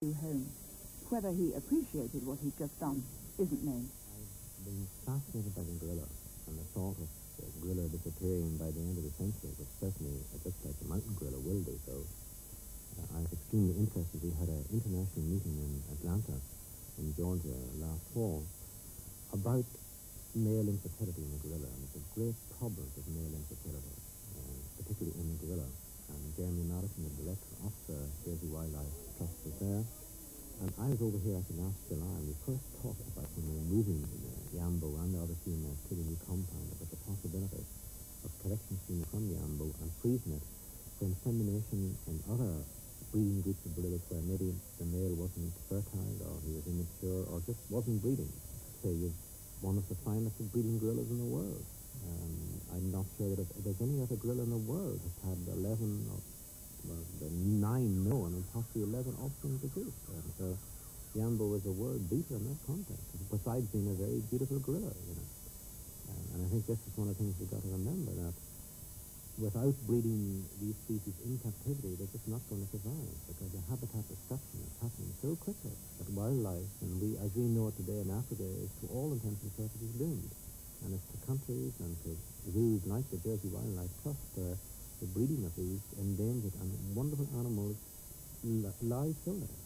home. Whether he appreciated what he'd just done isn't known. I've been fascinated by the gorilla, and the thought of the gorilla disappearing by the end of the century, but certainly it looks like the mountain gorilla will do so. I was extremely interested. We had an international meeting in Atlanta, in Georgia, last fall, about male infertility in the gorilla, and it's a great problem with male infertility, particularly in the gorilla. And Jeremy Madison, the director of the Jersey Wildlife Trust, was there. And I was over here, I think, last July, and we first talked about when we were moving Yambo and the other females to the new compound, about the possibility of collecting semen from Yambo and freezing it for insemination in other breeding groups of gorillas where maybe the male wasn't fertile, or he was immature, or just wasn't breeding. Say you've one of the finest breeding gorillas in the world. I'm not sure that if there's any other gorilla in the world that's had 11 or 9 known and possibly 11 offspring produced. So Yambo is a world beater in that context, besides being a very beautiful gorilla, you know. And I think this is one of the things we've got to remember, that without breeding these species in captivity, they're just not going to survive, because the habitat destruction is happening so quickly that wildlife, and as we know it today in Africa, is to all intents and purposes doomed. And it's to countries and to zoos like the Jersey Wildlife Trust where the breeding of these endangered and wonderful animals lies still there.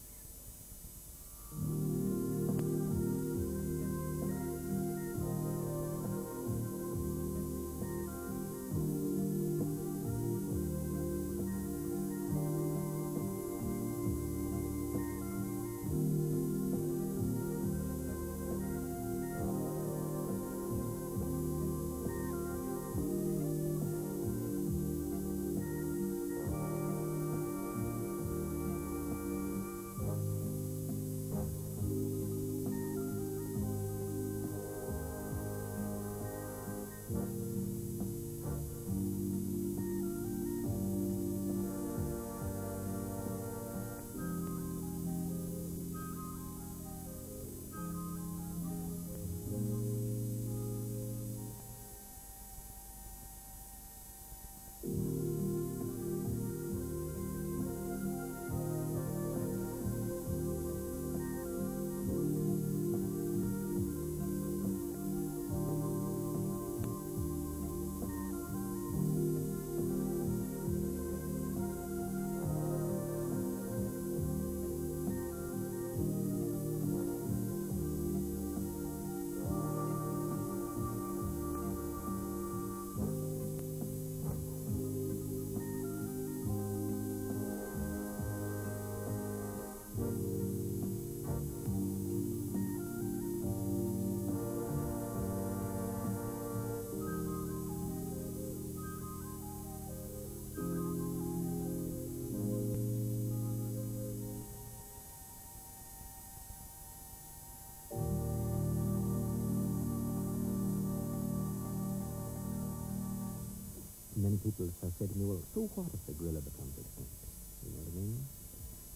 Many people have said to me, well, so what if the gorilla becomes extinct? You know what I mean?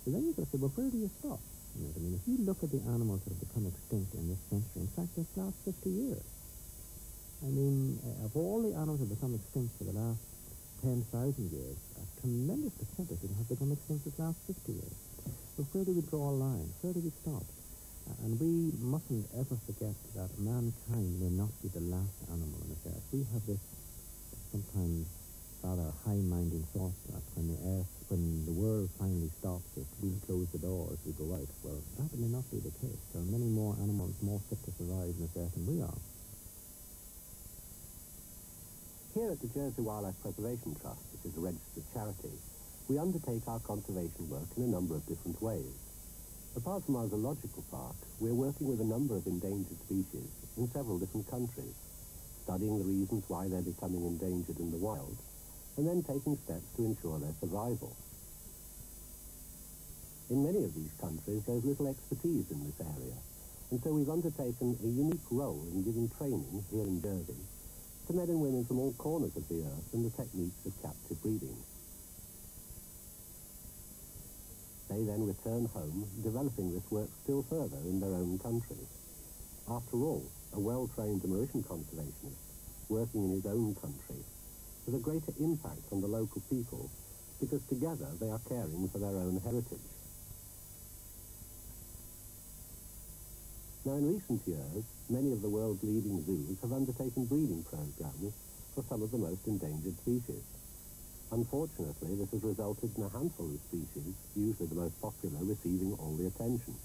So then you've got to say, well, where do you stop? You know what I mean? If you look at the animals that have become extinct in this century, in fact, this last 50 years, I mean, of all the animals that have become extinct for the last 10,000 years, a tremendous percentage have become extinct this last 50 years. So where do we draw a line? Where do we stop? And we mustn't ever forget that mankind may not be the last animal on this earth. We have this sometimes rather high-minded thought that when the world finally stops, if we close the door as we go out, well, that may not be the case. There are many more animals more fit to survive on this earth than we are. Here at the Jersey Wildlife Preservation Trust, which is a registered charity, we undertake our conservation work in a number of different ways. Apart from our zoological park, we're working with a number of endangered species in several different countries, studying the reasons why they're becoming endangered in the wild, and then taking steps to ensure their survival. In many of these countries, there's little expertise in this area, and so we've undertaken a unique role in giving training here in Jersey to men and women from all corners of the earth in the techniques of captive breeding. They then return home, developing this work still further in their own countries. After all, a well-trained Mauritian conservationist, working in his own country, has a greater impact on the local people, because together they are caring for their own heritage. Now, in recent years, many of the world's leading zoos have undertaken breeding programs for some of the most endangered species. Unfortunately, this has resulted in a handful of species, usually the most popular, receiving all the attention.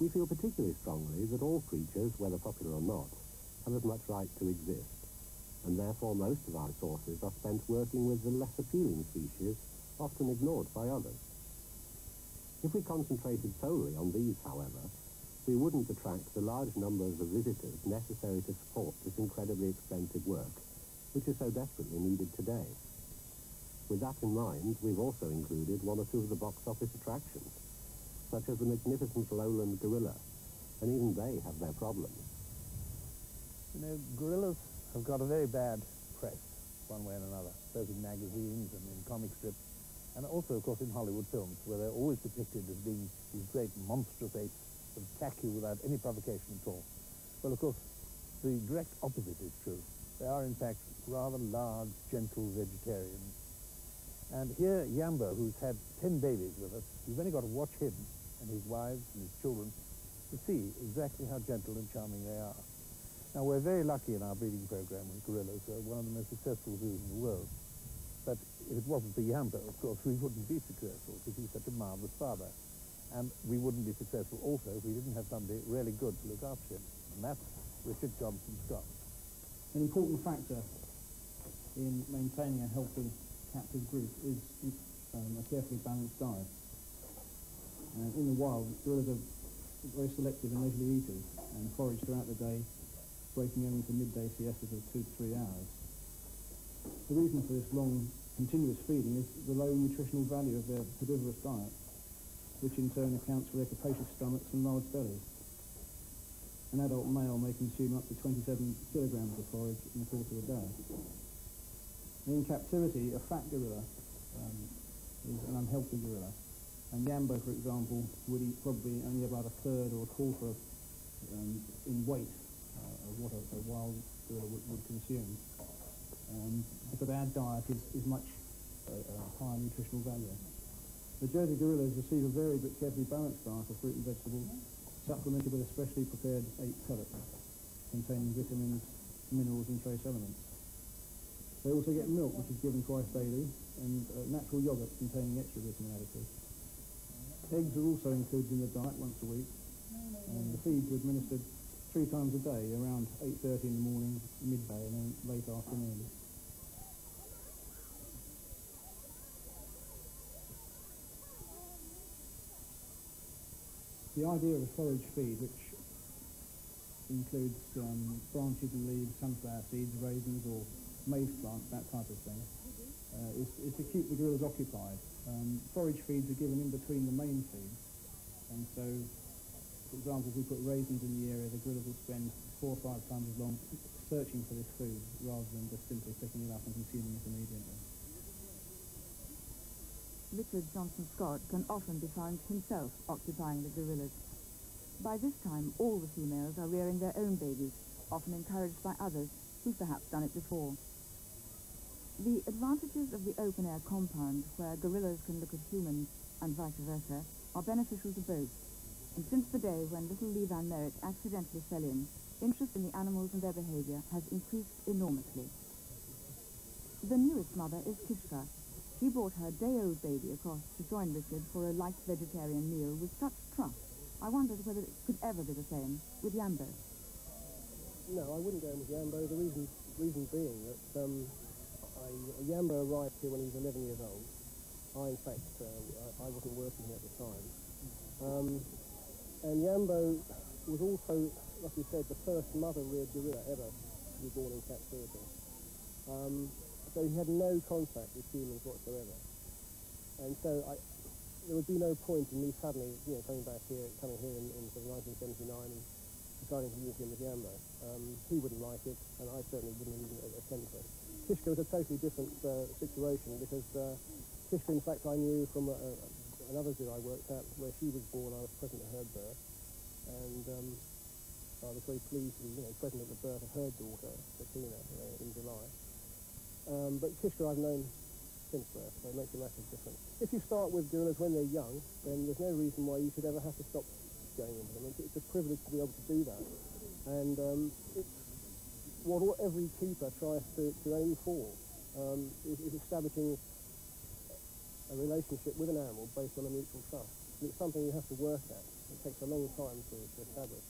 We feel particularly strongly that all creatures, whether popular or not, have as much right to exist, and therefore most of our resources are spent working with the less appealing species, often ignored by others. If we concentrated solely on these, however, we wouldn't attract the large numbers of visitors necessary to support this incredibly expensive work, which is so desperately needed today. With that in mind, we've also included one or two of the box office attractions, such as the magnificent lowland gorilla, and even they have their problems. You know, gorillas have got a very bad press, one way and another, both in magazines and in comic strips, and also, of course, in Hollywood films, where they're always depicted as being these great monstrous apes that attack you without any provocation at all. Well, of course, the direct opposite is true. They are, in fact, rather large, gentle vegetarians. And here, Jambo, who's had 10 babies with us, you've only got to watch him and his wives and his children to see exactly how gentle and charming they are. Now, we're very lucky in our breeding program with gorillas. We're one of the most successful zoos in the world. But if it wasn't for Jambo, of course, we wouldn't be successful, because he's such a marvellous father. And we wouldn't be successful also if we didn't have somebody really good to look after him. And that's Richard Johnson Scott. An important factor in maintaining a healthy captive group is a carefully balanced diet. In the wild, gorillas are very selective and leisurely eaters and forage throughout the day, breaking only for midday siestas of 2 to 3 hours. The reason for this long, continuous feeding is the low nutritional value of their herbivorous diet, which in turn accounts for their capacious stomachs and large bellies. An adult male may consume up to 27 kilograms of forage in the course of a day. In captivity, a fat gorilla is an unhealthy gorilla. And Jambo, for example, would eat probably only about a third or a quarter of, in weight of what a wild gorilla would consume. Because our diet is much higher nutritional value. The Jersey gorillas receive a very but carefully balanced diet of fruit and vegetables, supplemented with a specially prepared 8 pellets containing vitamins, minerals and trace elements. They also get milk, which is given twice daily, and natural yogurt containing extra vitamin additives. Eggs are also included in the diet once a week, and the feeds are administered 3 times a day, around 8:30 in the morning, midday, and then late afternoon. The idea of a forage feed, which includes branches and leaves, sunflower seeds, raisins, or maize plants, that type of thing, is to keep the gorillas occupied. Forage feeds are given in between the main feeds, and so, for example, if we put raisins in the area, the gorillas will spend 4 or 5 times as long searching for this food, rather than just simply picking it up and consuming it immediately. Richard Johnson Scott can often be found himself occupying the gorillas. By this time, all the females are rearing their own babies, often encouraged by others who've perhaps done it before. The advantages of the open-air compound, where gorillas can look at humans and vice versa, are beneficial to both. And since the day when little Lee Van Merritt accidentally fell in, interest in the animals and their behavior has increased enormously. The newest mother is Kishka. She brought her day-old baby across to join Richard for a light vegetarian meal with such trust. I wondered whether it could ever be the same with Jambo. No, I wouldn't go in with Jambo. The reason being that Jambo arrived here when he was 11 years old. In fact, I wasn't working here at the time. And Jambo was also, like you said, the first mother-reared gorilla ever to be born in captivity. So he had no contact with humans whatsoever. And so there would be no point in me suddenly, coming here in sort of 1979 and deciding to use him with Jambo. He wouldn't like it, and I certainly wouldn't even attempt it. Kishka was a totally different situation, because Kishka, in fact, I knew from another zoo I worked at, where she was born. I was present at her birth, and I was very pleased to be present at the birth of her daughter, Bettina, in July. But Kishka I've known since birth, so it makes a massive difference. If you start with gorillas when they're young, then there's no reason why you should ever have to stop going into them. It's a privilege to be able to do that. And it's what every keeper tries to aim for, is establishing a relationship with an animal based on a mutual trust. And it's something you have to work at. It takes a long time to establish.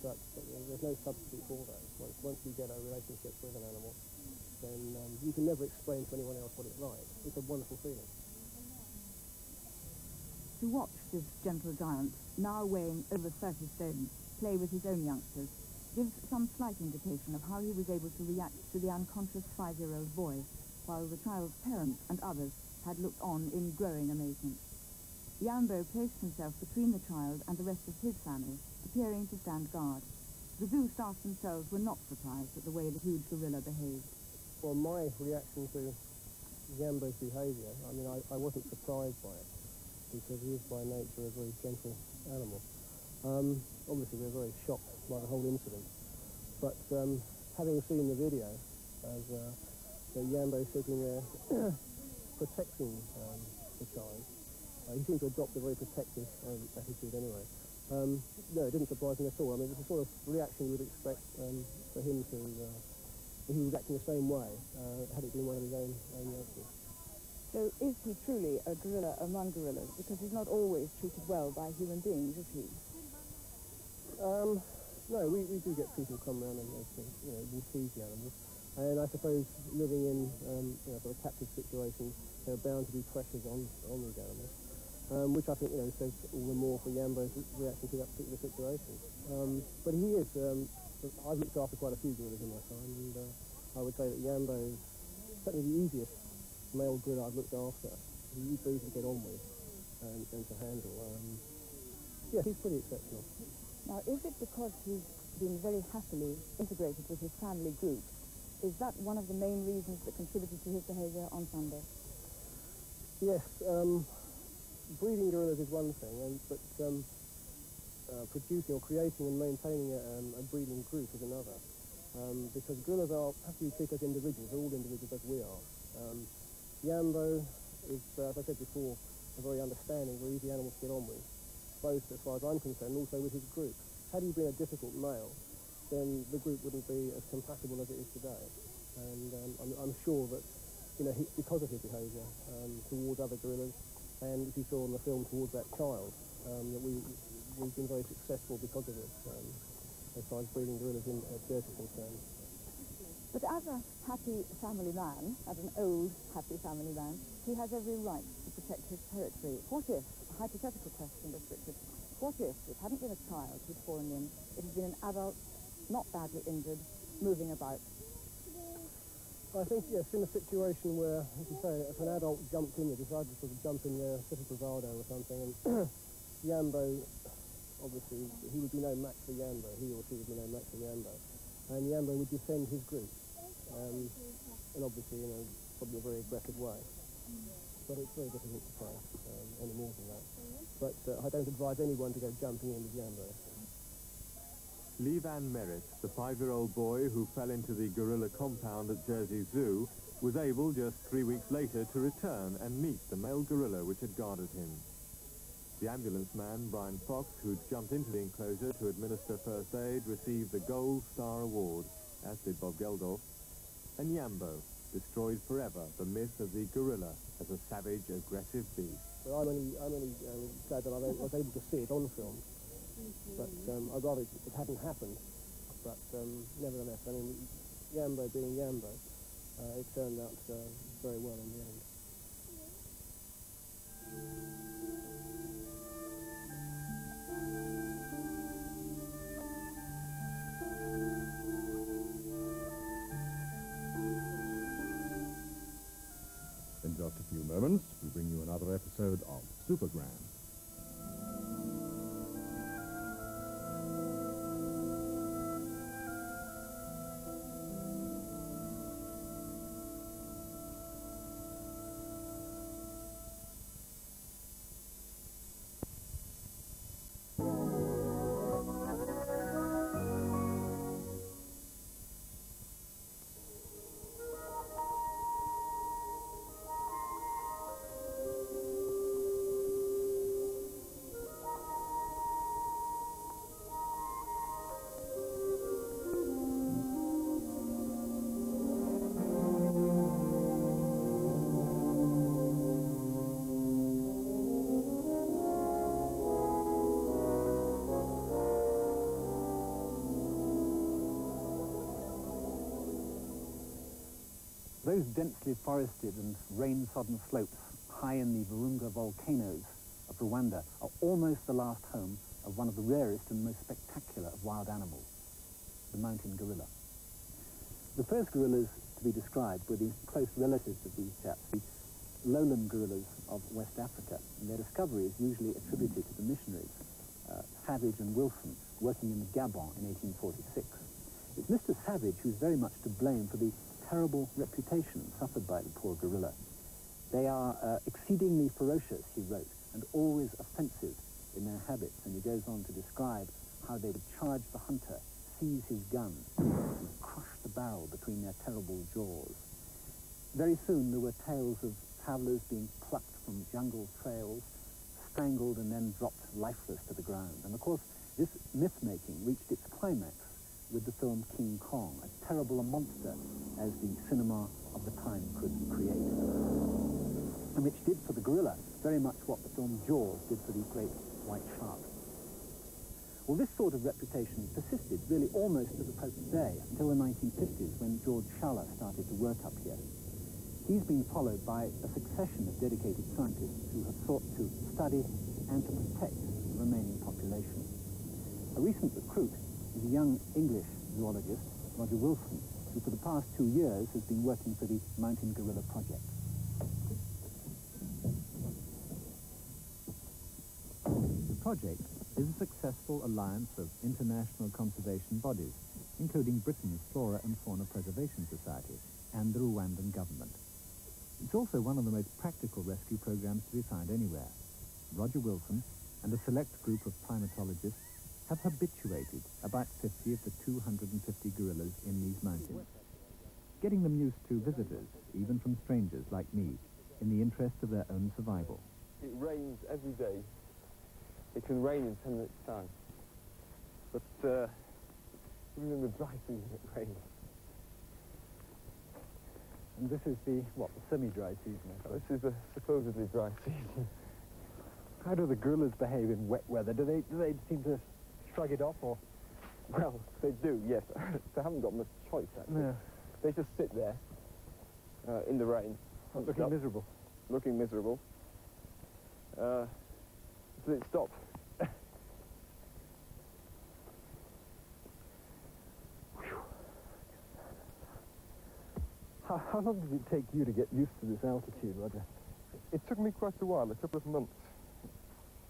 But there's no substitute for that. Once you get a relationship with an animal, then you can never explain to anyone else what it's like. It's a wonderful feeling. To watch this gentle giant, now weighing over 30 stone, play with his own youngsters, gives some slight indication of how he was able to react to the unconscious 5-year-old boy, while the child's parents and others had looked on in growing amazement. Jambo placed himself between the child and the rest of his family, appearing to stand guard. The zoo staff themselves were not surprised at the way the huge gorilla behaved. Well, my reaction to Jambo's behaviour, I mean, I wasn't surprised by it, because he is by nature a very gentle animal. Obviously, we're very shocked by the whole incident, but having seen the video of Jambo sitting there protecting the child, he seemed to adopt a very protective attitude anyway. No, it didn't surprise me at all. I mean, it's the sort of reaction you would expect for him to... he was acting the same way had it been one of his own youngsters. So is he truly a gorilla among gorillas? Because he's not always treated well by human beings, is he? No, we do get people come around and will tease the animals. And I suppose living in sort of captive situations, there are bound to be pressures on these animals, which I think says all the more for Jambo's reaction to that particular situation. But he is. I've looked after quite a few gorillas in my time, and I would say that Jambo is certainly the easiest male gorilla I've looked after. He's easy to get on with and to handle. Yeah, he's pretty exceptional. Now, is it because he's been very happily integrated with his family group? Is that one of the main reasons that contributed to his behaviour on Sunday? Yes, breeding gorillas is one thing, but producing or creating and maintaining a breeding group is another. Because gorillas have to be treated as individuals, they're all individuals as we are. Jambo is, as I said before, a very understanding, very easy animal to get on with, both as far as I'm concerned, and also with his group. Had he been a difficult male, then the group wouldn't be as compatible as it is today. And I'm sure that, because of his behaviour towards other gorillas, and as you saw in the film, towards that child, that we've been very successful because of it, as far as breeding gorillas in Jersey is concerned. But as a happy family man, as an old happy family man, he has every right to protect his territory. What if, a hypothetical question, Richard, what if it hadn't been a child who'd fallen in, it had been an adult, not badly injured, moving about? I think, yes, in a situation where, as you say, if an adult jumped in there, decided to sort of jump in there, a bit of bravado or something, and Jambo, obviously, he would be no match for Jambo, he or she would be no match for Jambo, and Jambo would defend his group, and obviously, probably a very aggressive way. But it's very difficult to say any more than that. But I don't advise anyone to go jumping in with Jambo. Lee Van Merritt, the 5-year-old boy who fell into the gorilla compound at Jersey Zoo, was able just 3 weeks later to return and meet the male gorilla which had guarded him. The ambulance man, Brian Fox, who'd jumped into the enclosure to administer first aid, received the Gold Star Award, as did Bob Geldof. And Jambo destroyed forever the myth of the gorilla as a savage, aggressive beast. Well, I'm only glad that I was able to see it on film. But I'd rather it hadn't happened. But nevertheless, I mean, Jambo being Jambo, it turned out very well in the end. In just a few moments, we bring you another episode of Supergram. those densely forested and rain-sodden slopes high in the Virunga volcanoes of Rwanda are almost the last home of one of the rarest and most spectacular of wild animals, the mountain gorilla. The first gorillas to be described were the close relatives of these chaps, the lowland gorillas of West Africa, and their discovery is usually attributed to the missionaries, Savage and Wilson, working in the Gabon in 1846. It's Mr. Savage who's very much to blame for the terrible reputation suffered by the poor gorilla. They are exceedingly ferocious, he wrote, and always offensive in their habits, and he goes on to describe how they would charge the hunter, seize his gun, and crush the barrel between their terrible jaws. Very soon there were tales of travellers being plucked from jungle trails, strangled and then dropped lifeless to the ground. And of course, this myth-making reached its climax with the film King Kong, as terrible a monster as the cinema of the time could create. And which did for the gorilla very much what the film Jaws did for the great white shark. Well, this sort of reputation persisted really almost to the present day, until the 1950s when George Schaller started to work up here. He's been followed by a succession of dedicated scientists who have sought to study and to protect the remaining population. A recent recruit is a young English zoologist, Roger Wilson, who for the past 2 years has been working for the Mountain Gorilla Project. The project is a successful alliance of international conservation bodies, including Britain's Flora and Fauna Preservation Society and the Rwandan government. It's also one of the most practical rescue programs to be found anywhere. Roger Wilson and a select group of primatologists have habituated about 50 of the 250 gorillas in these mountains, getting them used to visitors, even from strangers like me, in the interest of their own survival. It rains every day. It can rain in 10 minutes' time. But even in the dry season it rains. And this is the semi-dry season, I suppose. This is the supposedly dry season. How do the gorillas behave in wet weather? Do they seem to shrug it off, or? Well, they do, yes. They haven't got much choice, actually. No. They just sit there in the rain. Looking miserable. Looking miserable. Till it stops. How long does it take you to get used to this altitude, Roger? It took me quite a while, a couple of months.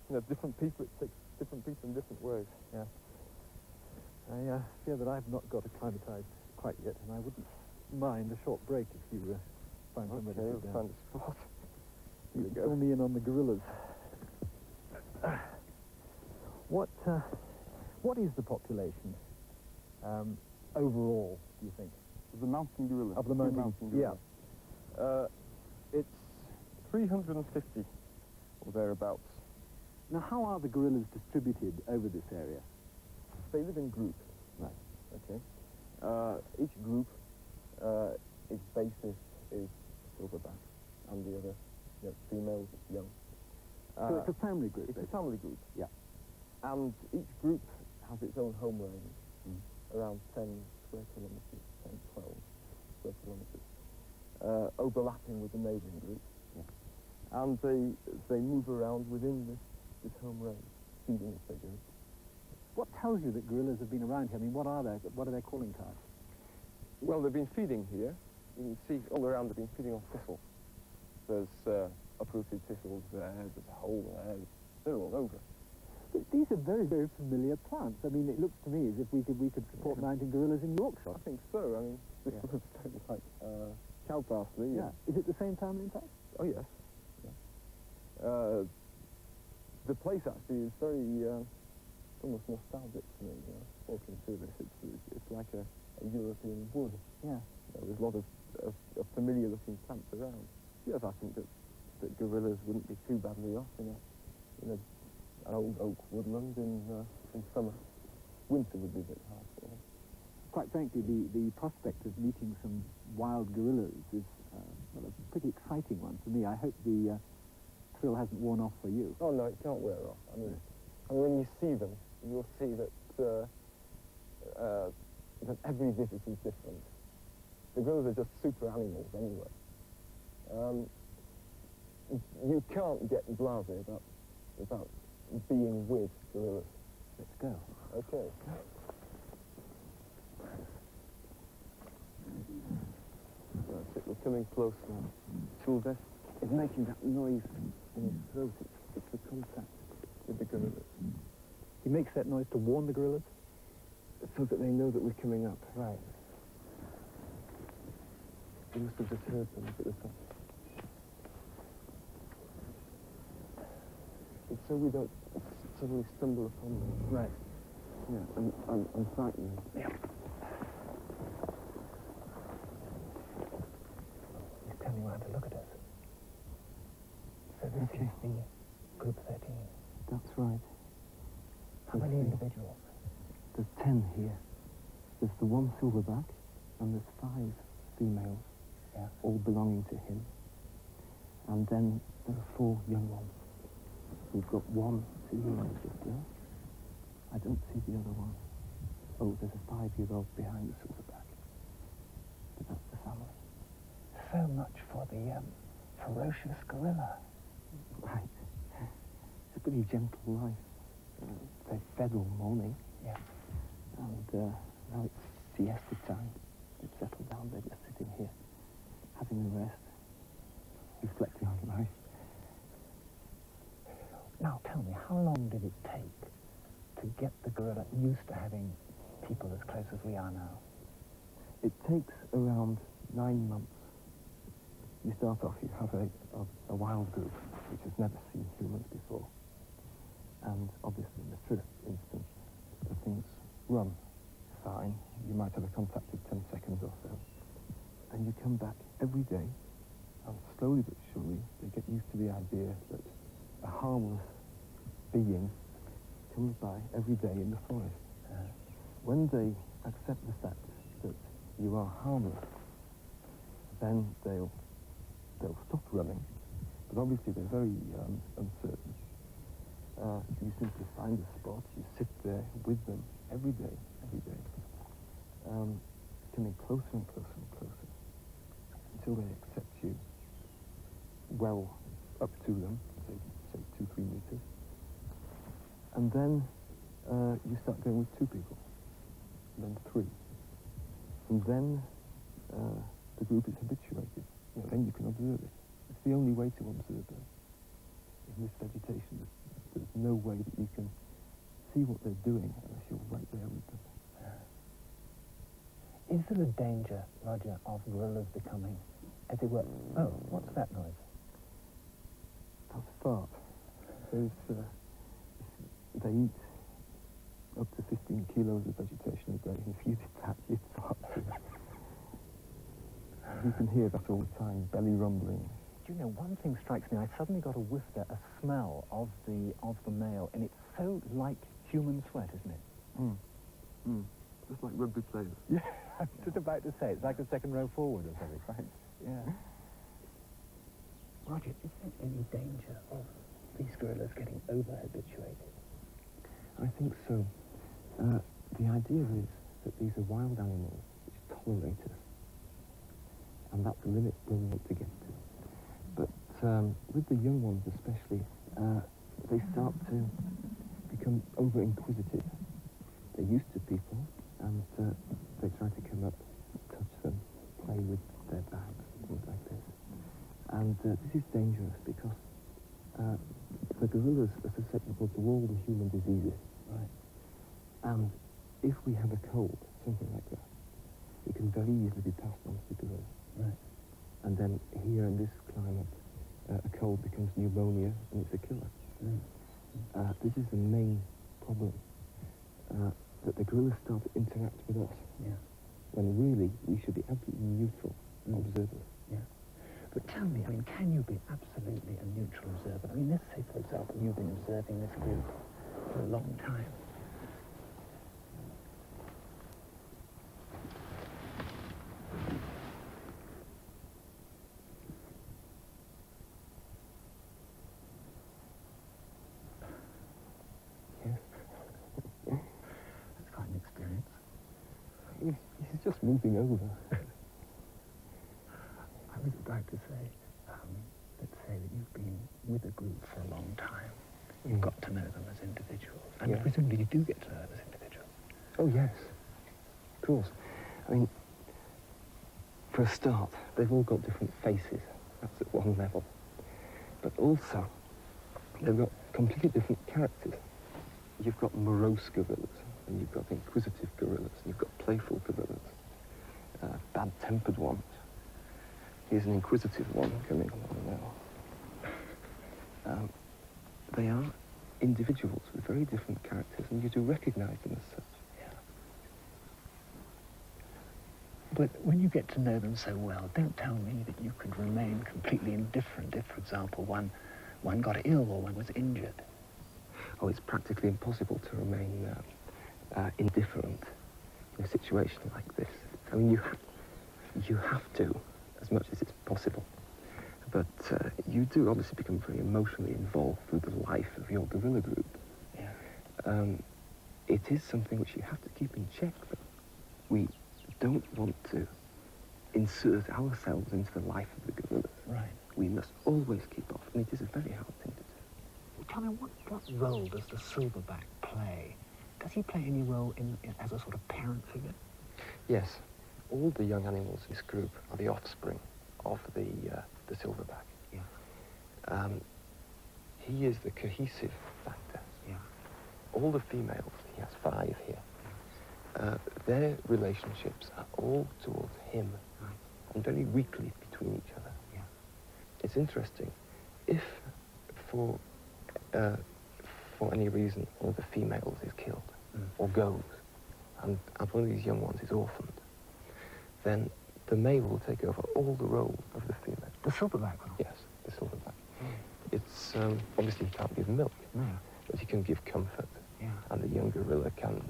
You know, different people, it takes different people in different ways. Yeah. I fear that I've not got acclimatized quite yet, and I wouldn't mind a short break if you find somewhere to sit we'll down. find a spot. You fill me in on the gorillas. What is the population overall, do you think? The mountain gorilla. Of the mountain gorilla. Yeah. It's 350 or thereabouts. Now, how are the gorillas distributed over this area? They live in groups. Right. Okay. Each group, its basis is silverback, and the other, females, young. So it's a family group, It's basically. a family group. Yeah. And each group has its own home range, around 10 square kilometres, 10, 12 square kilometres, overlapping with the neighbouring group. Yeah. And they move around within this home range, feeding as they go. What tells you that gorillas have been around here? I mean, what are their calling cards? Well, they've been feeding here. You can see all around they've been feeding on thistle. There's uprooted thistles there, there's a hole there, they're all over. But these are very, very familiar plants. I mean, it looks to me as if we could support mountain gorillas in Yorkshire. I think so. I mean, this was like cow parsley. Yeah. Is it the same family, in fact? Oh, yes. Yeah. The place actually is very almost nostalgic to me. Walking through this, it's like a European wood. Yeah. There's a lot of familiar-looking plants around. Yes, I think that gorillas wouldn't be too badly off in an old oak woodland in summer. Winter would be a bit hard for them. Quite frankly, the prospect of meeting some wild gorillas is a pretty exciting one for me. I hope the thrill hasn't worn off for you. Oh no, it can't wear off. I mean when you see them, you'll see that every visit is different. The gorillas are just super animals anyway. You can't get blasé about being with gorillas. Let's go. Okay. That's it, we're coming close now. Sylvester is making that noise in his throat. It's the contact with the gorillas. He makes that noise to warn the gorillas? So that they know that we're coming up. Right. You must have just heard them up at the top. It's so we don't suddenly stumble upon them. Right. Yeah, and frighten them. Yeah. He's turning around to look at us. So this is the group 13. That's right. How many individuals? There's 10 here. There's the one silverback, and there's 5 females, all belonging to him. And then there are 4 young ones. We've got 1 female just there. I don't see the other one. Oh, there's a 5-year-old behind the silverback. But that's the family. So much for the ferocious gorilla. Right. It's a pretty gentle life. They fed all morning. Yeah. And now it's siesta time. They've settled down. They're just sitting here, having a rest, reflecting on life. Now tell me, how long did it take to get the gorilla used to having people as close as we are now? It takes around 9 months. You start off, you have a wild group, which has never seen humans before. And obviously in the first instance, the things run fine. You might have a contact of 10 seconds or so. Then you come back every day, and slowly but surely, they get used to the idea that a harmless being comes by every day in the forest. When they accept the fact that you are harmless, then they'll stop running. But obviously they're very uncertain. You simply find a spot, you sit there with them every day, coming closer and closer and closer, until they accept you well up to them, say 2-3 meters. And then you start going with 2 people, then 3. And then the group is habituated. Then you can observe it. It's the only way to observe them. In this vegetation, there's no way that you can see what they're doing unless you're right there with them. Is there a danger, Roger, of gorillas becoming, as it were... Oh, what's that noise? That's fart. They eat up to 15 kilos of vegetation a day, and if you did that, you'd fart too. You can hear that all the time, belly rumbling. Do you know, one thing strikes me, I suddenly got a whiff there, a smell of the male, and it's so like human sweat, isn't it? Just like rugby players. Yeah, I was just about to say, it's like the second row forward or something, right? Yeah. Roger, is there any danger of these gorillas getting over-habituated? I think so. The idea is that these are wild animals which tolerate us. And that's the limit we'll want to get to. But with the young ones especially, they start to become over-inquisitive. They're used to people, and they try to come up, touch them, play with their bags, things like this. And this is dangerous because the gorillas are susceptible to all the human diseases. Right. And if we have a cold, something like that, it can very easily be passed on to the gorillas. Right. And then here in this climate, a cold becomes pneumonia, and it's a killer. This is the main problem, that the gorillas start to interact with us. Yeah. When really, we should be absolutely neutral observers. Yeah. But tell me, I mean, can you be absolutely a neutral observer? I mean, let's say, for example, you've been observing this group for a long time. He's just moving over. like to say, let's say that you've been with a group for a long time. You've got to know them as individuals. And presumably you do get to know them as individuals. Oh, yes. Of course. I mean, for a start, they've all got different faces. That's at one level. But also, they've got completely different characters. You've got morose gorillas, and you've got inquisitive gorillas, and you've got playful gorillas, bad-tempered ones. Here's an inquisitive one coming along now. They are individuals with very different characters, and you do recognize them as such. But when you get to know them so well, don't tell me that you could remain completely indifferent if, for example, one got ill or one was injured. Oh, it's practically impossible to remain indifferent in a situation like this. I mean, you have to, as much as it's possible. But you do obviously become very emotionally involved with the life of your guerrilla group. Yeah. It is something which you have to keep in check, though. We don't want to insert ourselves into the life of the guerrillas. Right. We must always keep off, and it is a very hard thing to do. Well, tell me, what role does the silverback play? Does he play any role as a sort of parent figure? Yes. All the young animals in this group are the offspring of the silverback. Yeah. He is the cohesive factor. Yeah. All the females, he has 5 here, their relationships are all towards him, right, and very weakly between each other. Yeah. It's interesting. If for any reason one of the females is killed or goes, and one of these young ones is orphaned, then the male will take over all the role of the female. The silverback will? Yes, the silverback. It's obviously he can't give milk, but he can give comfort. Yeah. And the young gorilla can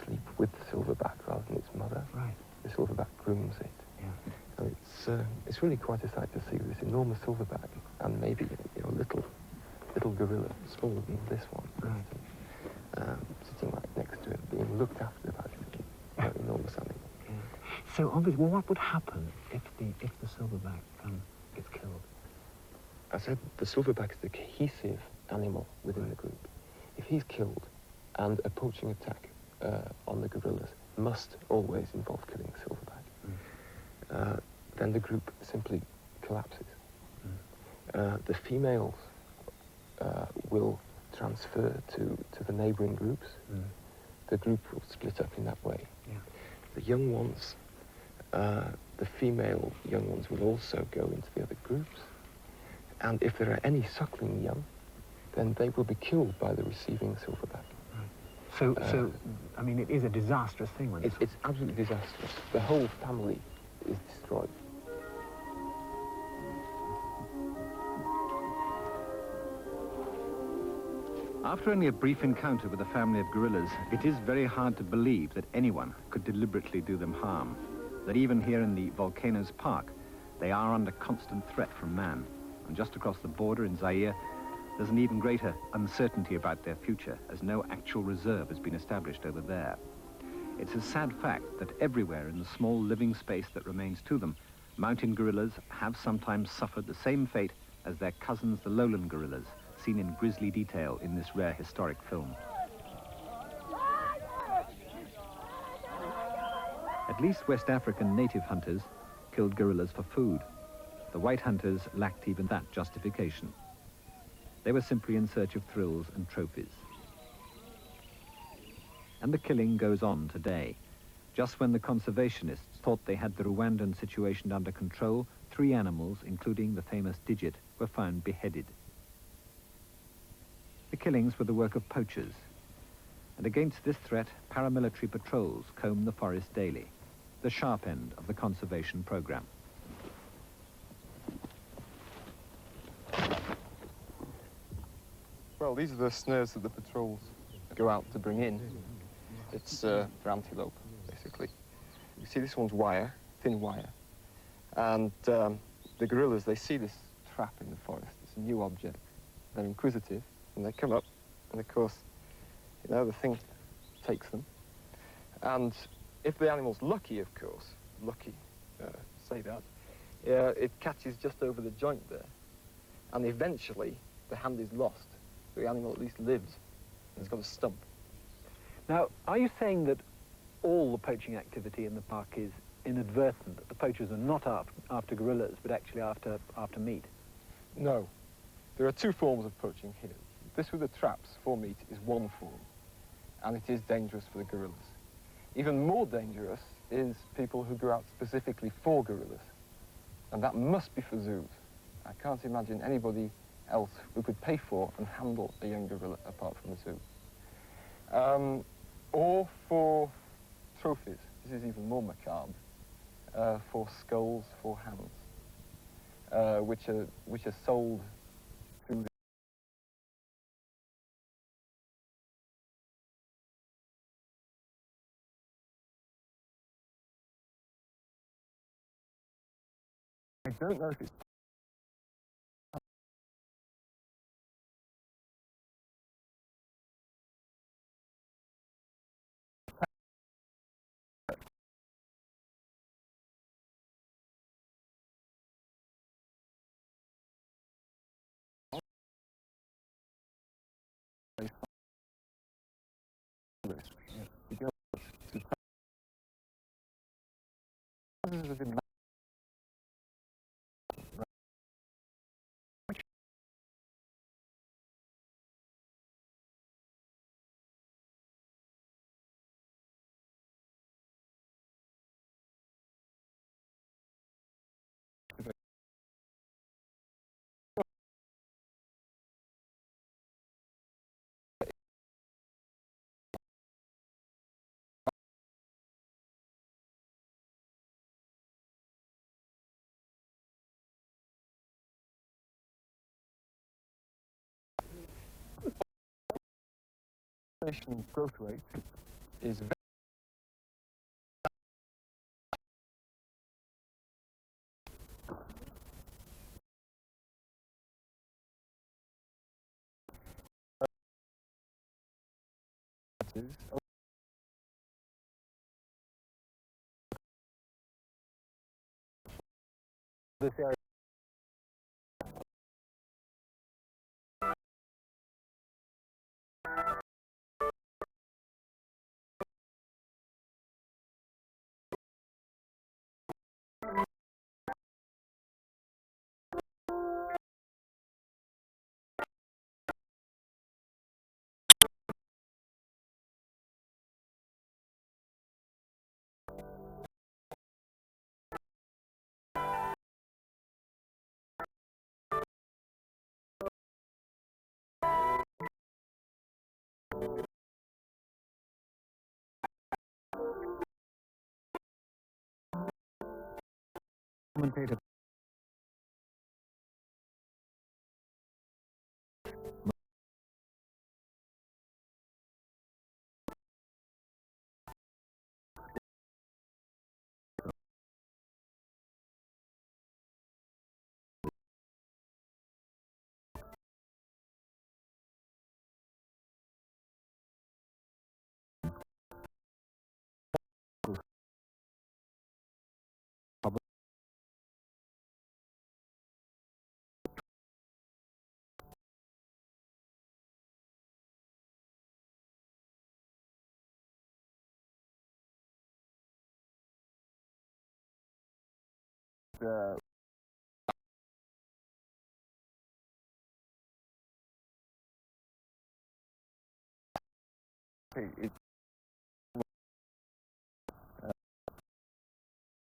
sleep with the silverback rather than its mother. Right. The silverback grooms it. Yeah. And it's really quite a sight to see this enormous silverback and maybe little gorilla smaller than this one, for instance, sitting right next to it, being looked after by an enormous animal. Yeah. So obviously, well, what would happen if the silverback gets killed? I said the silverback is the cohesive animal within the group. If he's killed, and a poaching attack on the gorillas must always involve killing the silverback, then the group simply collapses. The females will transfer to the neighbouring groups. The group will split up in that way. Yeah. The young ones, the female young ones will also go into the other groups. And if there are any suckling young, then they will be killed by the receiving silverback. So I mean, it is a disastrous thing when it's absolutely disastrous. The whole family is destroyed. After only a brief encounter with a family of gorillas, it is very hard to believe that anyone could deliberately do them harm. That even here in the Volcanoes Park, they are under constant threat from man. And just across the border in Zaire, there's an even greater uncertainty about their future, as no actual reserve has been established over there. It's a sad fact that everywhere in the small living space that remains to them, mountain gorillas have sometimes suffered the same fate as their cousins, the lowland gorillas, seen in grisly detail in this rare historic film. At least West African native hunters killed gorillas for food. The white hunters lacked even that justification. They were simply in search of thrills and trophies. And the killing goes on today. Just when the conservationists thought they had the Rwandan situation under control, 3 animals, including the famous Digit, were found beheaded. The killings were the work of poachers. And against this threat, paramilitary patrols comb the forest daily, the sharp end of the conservation program. Well, these are the snares that the patrols go out to bring in. It's for antelope, basically. You see this one's wire, thin wire. And the gorillas, they see this trap in the forest. It's a new object. They're inquisitive, and they come up, and of course, the thing takes them. And if the animal's lucky, of course, say that, it catches just over the joint there. And eventually, the hand is lost. The animal at least lives. And it's got a stump. Now, are you saying that all the poaching activity in the park is inadvertent, that the poachers are not after gorillas, but actually after meat? No. There are two forms of poaching here. This with the traps for meat is one form, and it is dangerous for the gorillas. Even more dangerous is people who go out specifically for gorillas, and that must be for zoos. I can't imagine anybody else who could pay for and handle a young gorilla apart from the zoo. Or for trophies. This is even more macabre. For skulls, for hands, which are sold through the... I don't know if it's... growth rate is very this area. Commentator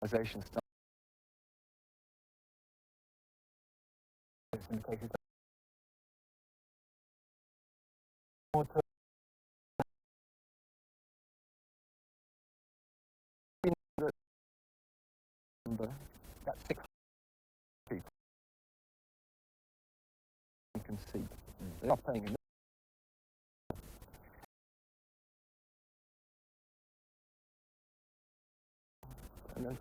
Organization stuff. In cases that's 6 people you can see. They're not paying enough. And then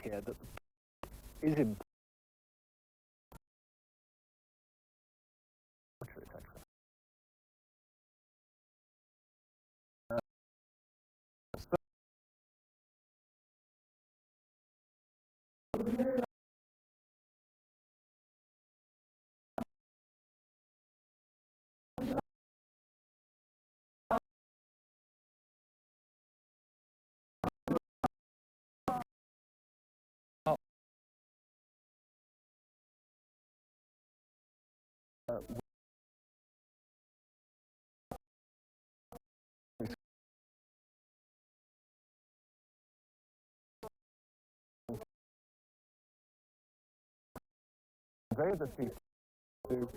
Here that is important They are the people who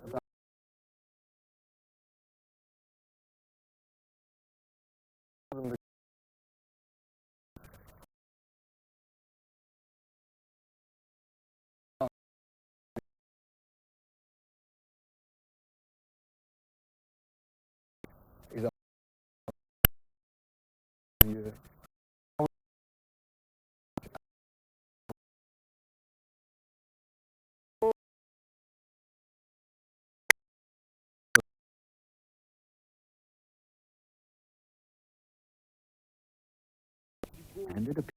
about and it appears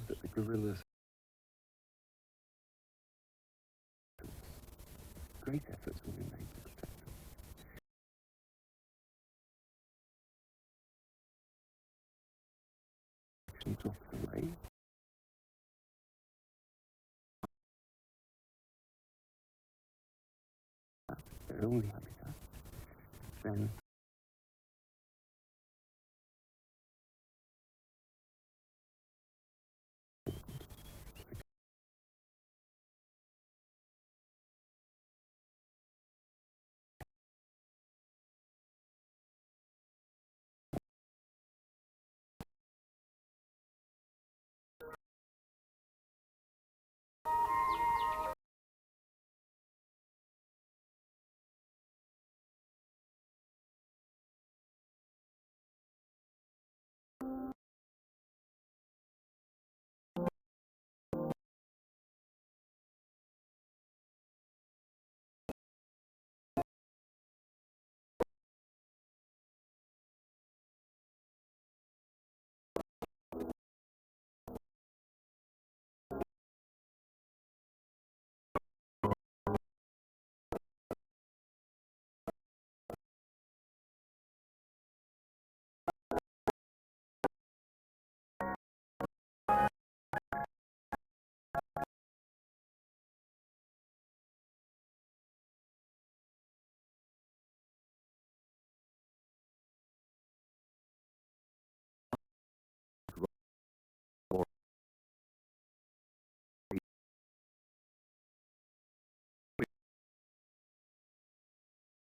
that the guerrillas great efforts will be made to protect them. Actions off the way. Their only habitat. Then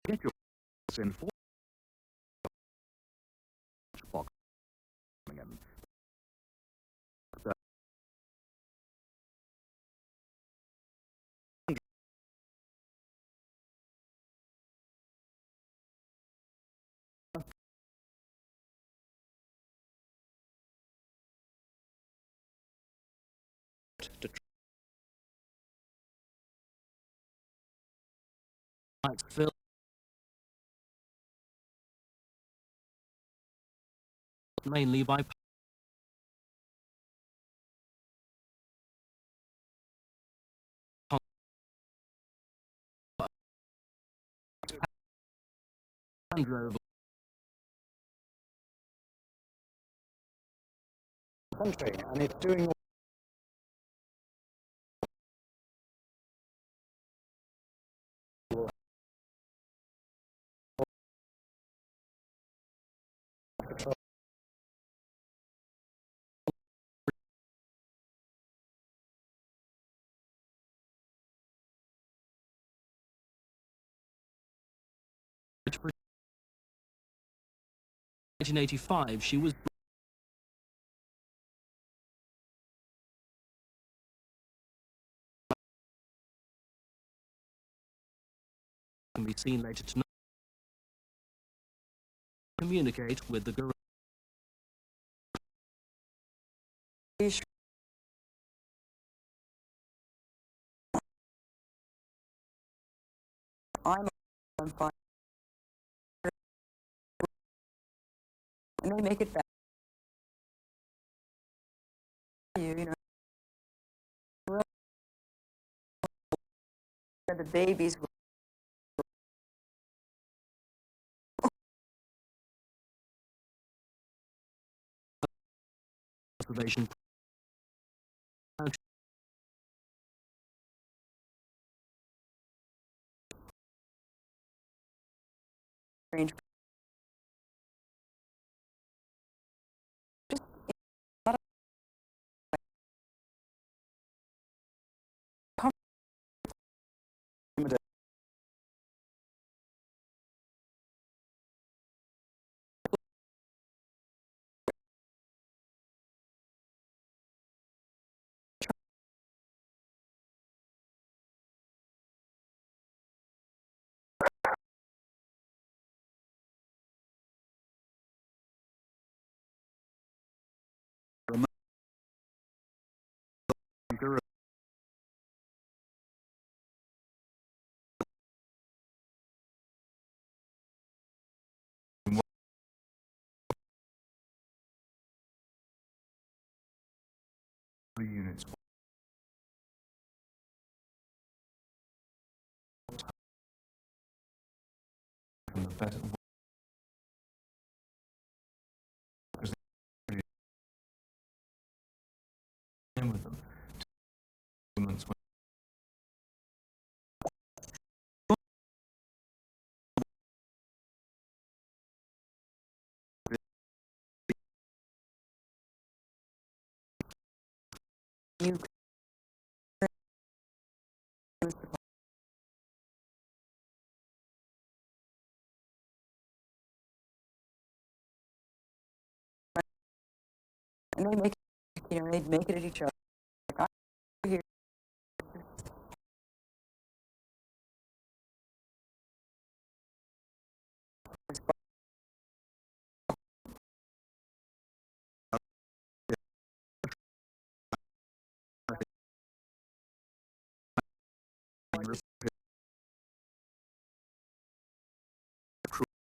get your in for box in. To try to fill mainly by drove country, and it's doing which 1985 she was can be seen later tonight. Communicate with the gorilla. I'm on fire. And they make it back. You know, the babies will Conservation range. gorilla. Units. From the better with them. You and they make they make it at each other. Like, I'm here.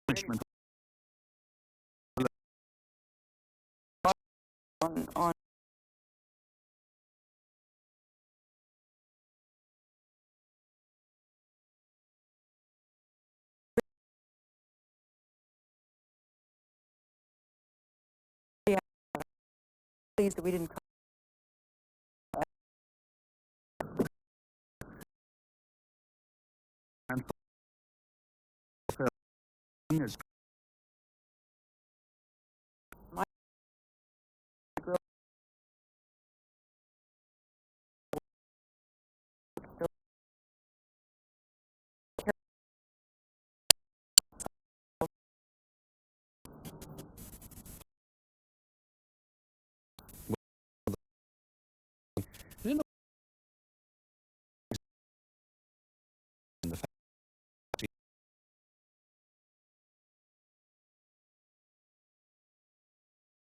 Punishment. On pleased that we didn't And is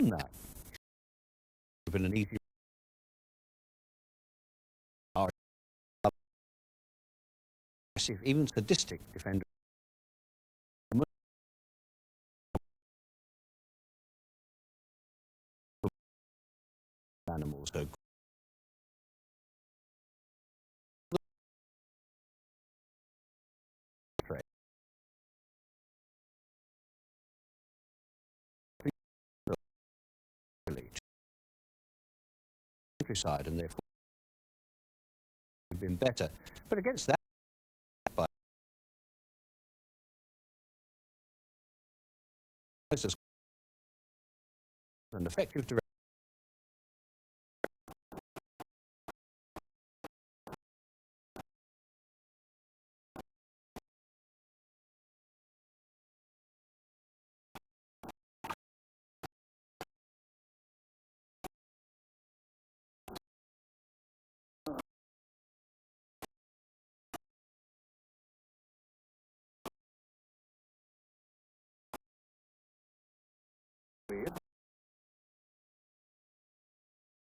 that. Been an easy even sadistic defender animals go countryside, and therefore would have been better. But against that, an effective direction.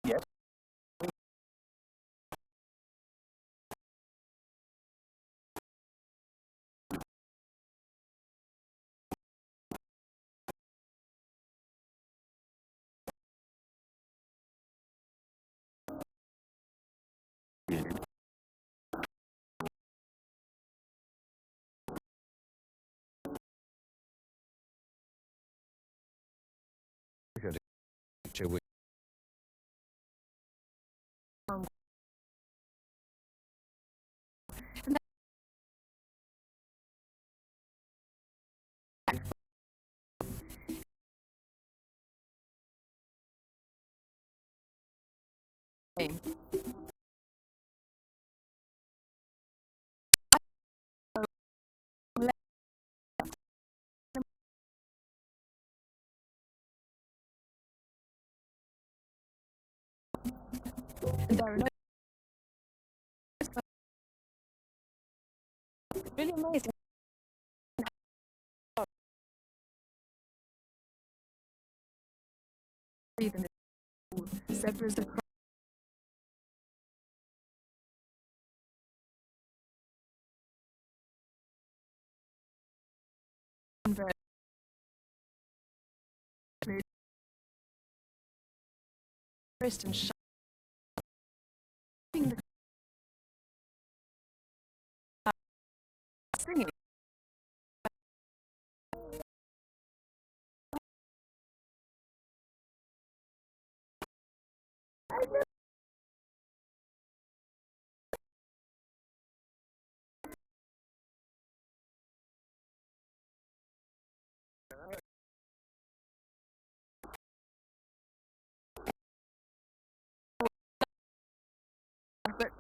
Yes. There are no really amazing. Even zebras across and singing. But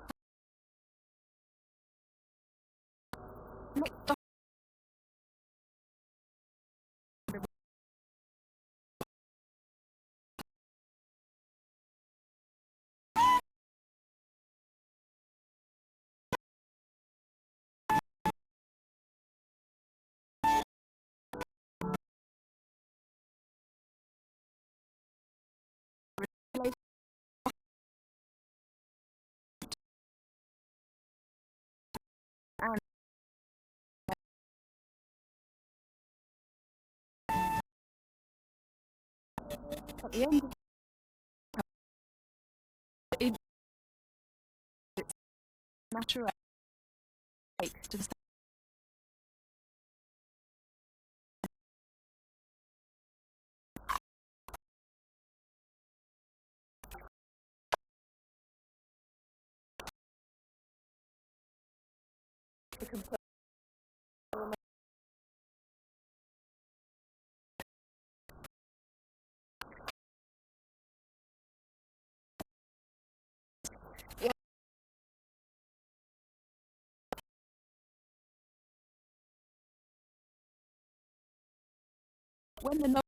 and at the end of it's natural to the when the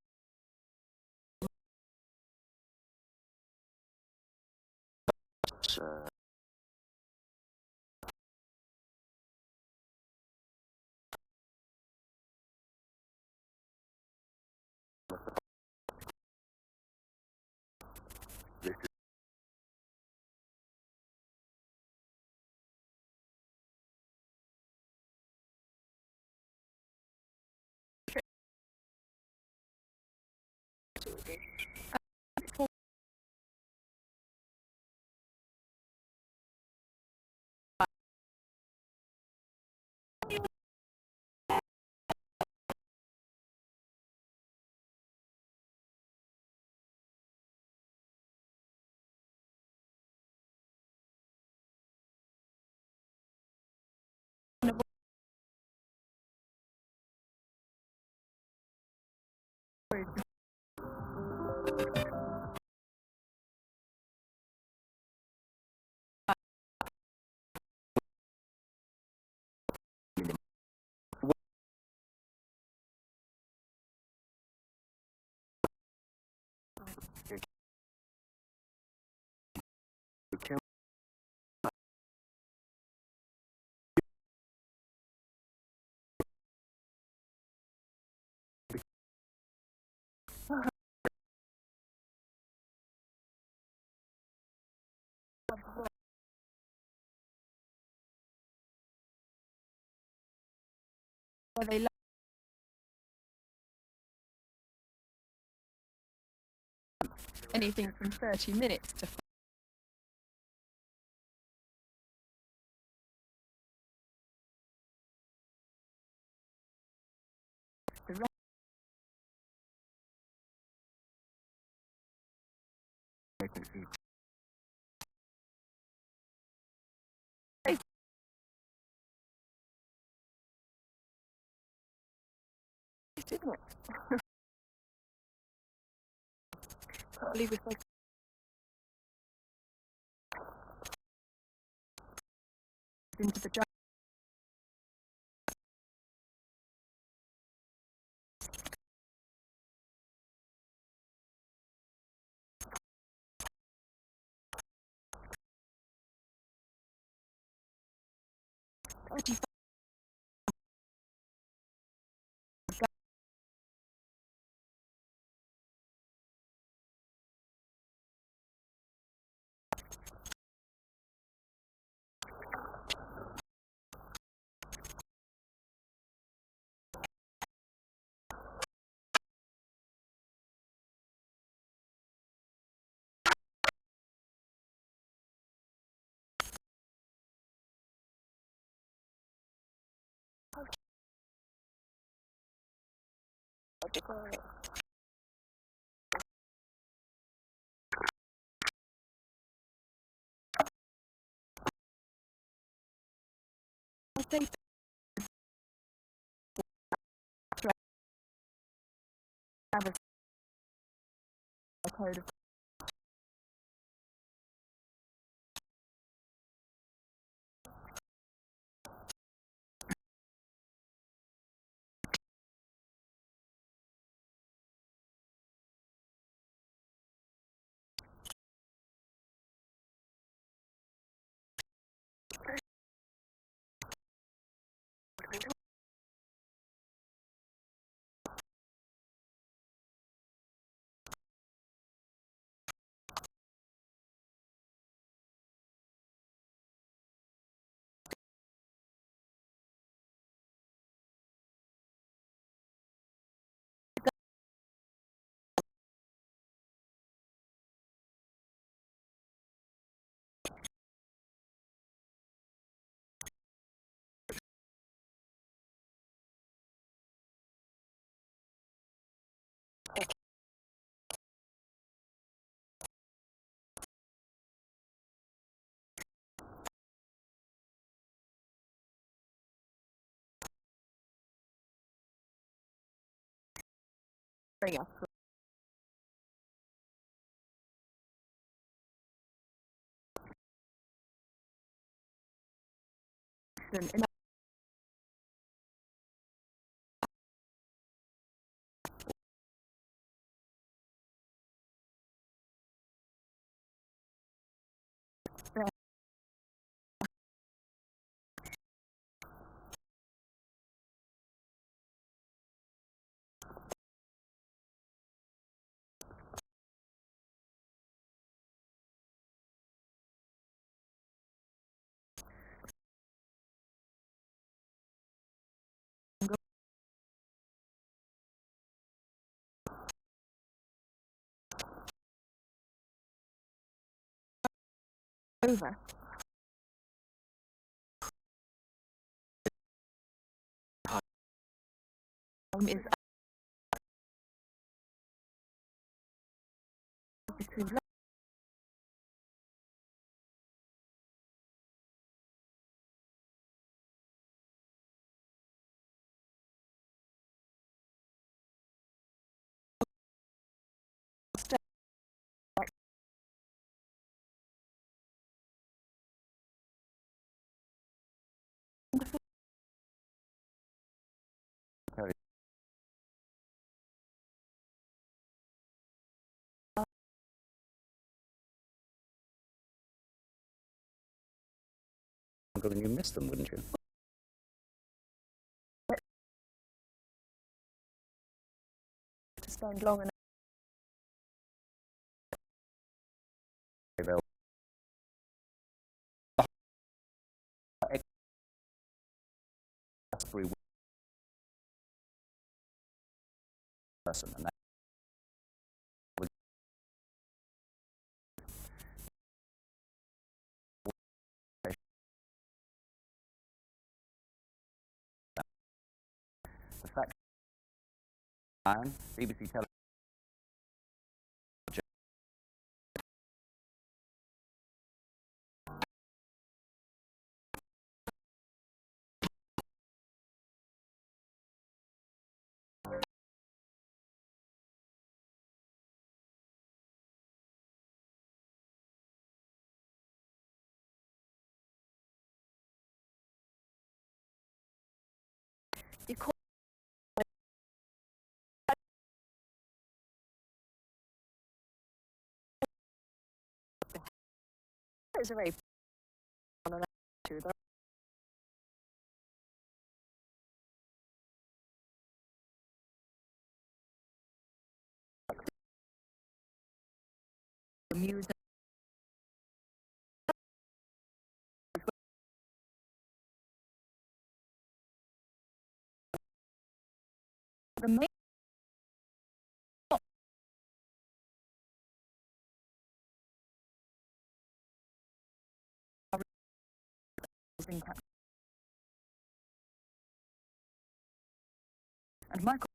where they anything from 30 minutes to the rest. Isn't it? Can't believe we're supposed into the jungle. They have a code of bring us. And over. Is between Then you miss them, wouldn't you? to spend long enough. They'll person, and that the fact BBC television is a very on an attitude. Music. The main and Michael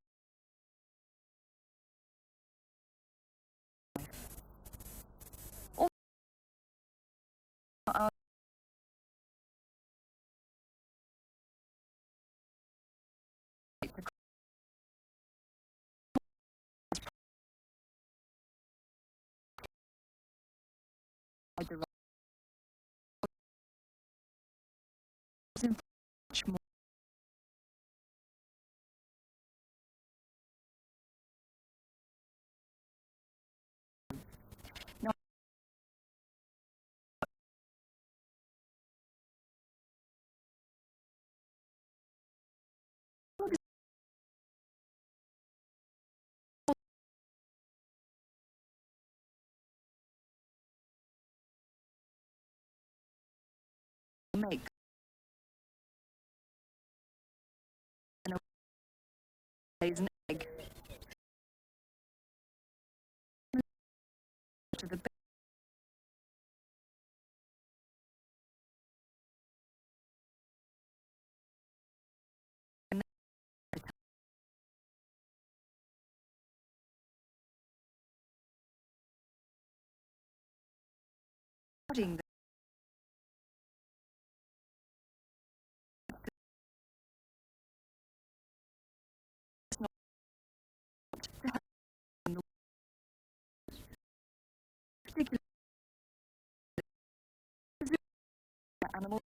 also the much more now make and lays an egg to the budding particular animal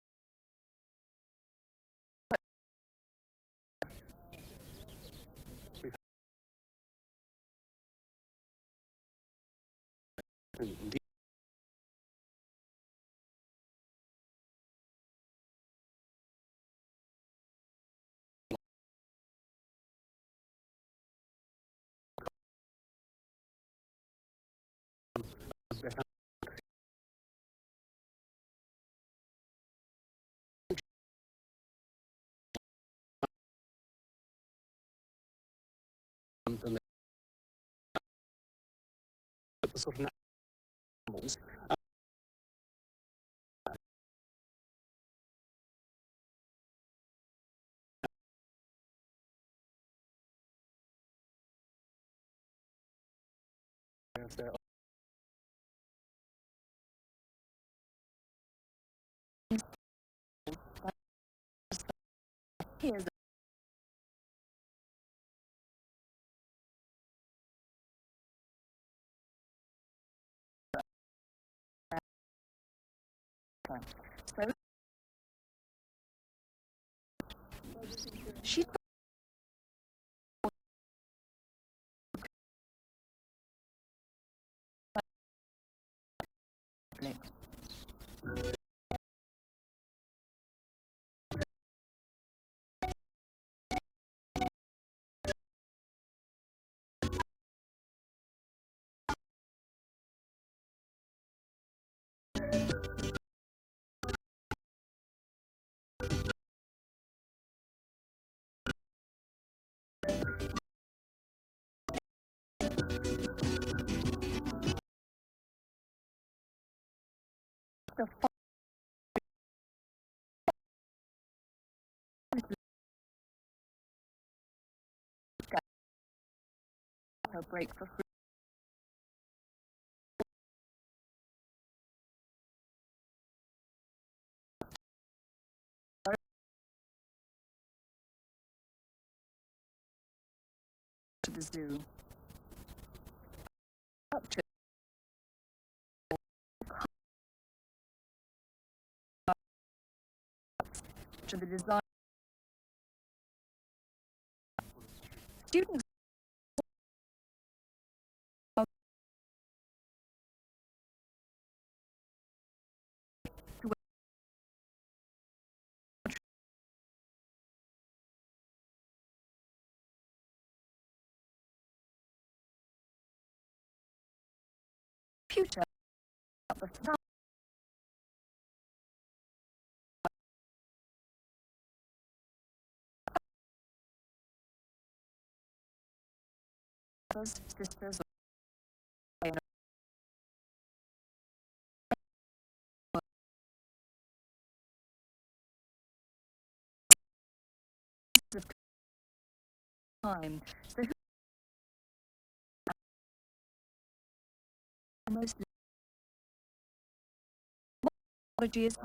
sort of animals. Here's so she the a break for free. To the zoo. Up to the design. Students computer the sisters of time. So almost technology is